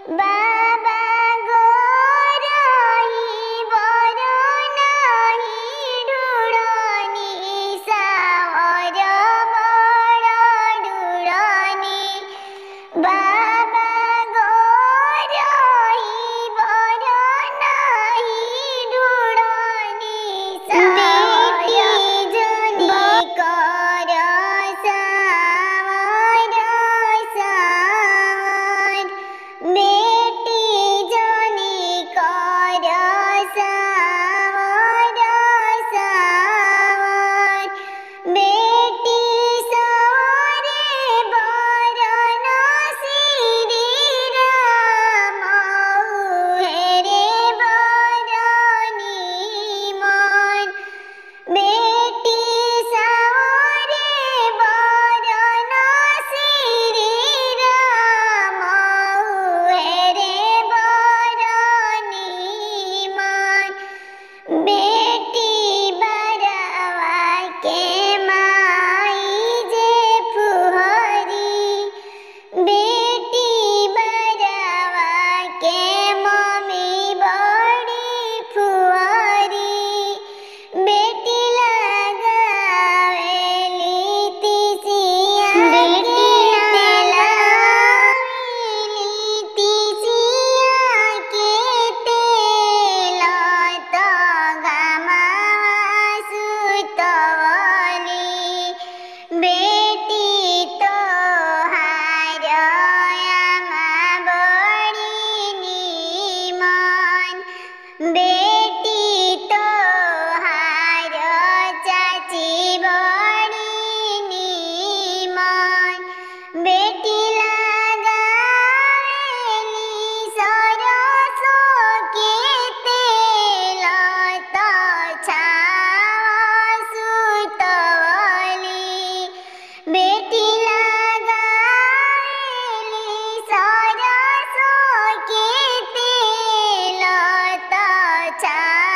बाबा गोराही बरनाही ढुरानी सावर बड़ ढुरानी बाबा गोराही बरनाही ढुरानी बेटी जनी कर सावर सावर बेटी जनी कर सावर सावर बेटी सावरे बरन श्री राम हेरे बरनी मन बेटी सावरे बरन श्री राम हेरे बरनी मन बेटी बरवा के माई जे फुहरी बेटी बरवा के मम्मी बड़ी फुहरी बेटी लगावेली तिसिया बेटी लगावेली तिसिया के तेल तो गमावा सुतवली बेटी तोहार आमा बड़ी निमन बेटी तोहार चाची बड़ी निमन बेटी लगावेली सरसों के तेल तो छावा सुतवली बेटी लगावेली सरसों के तेल तो छावा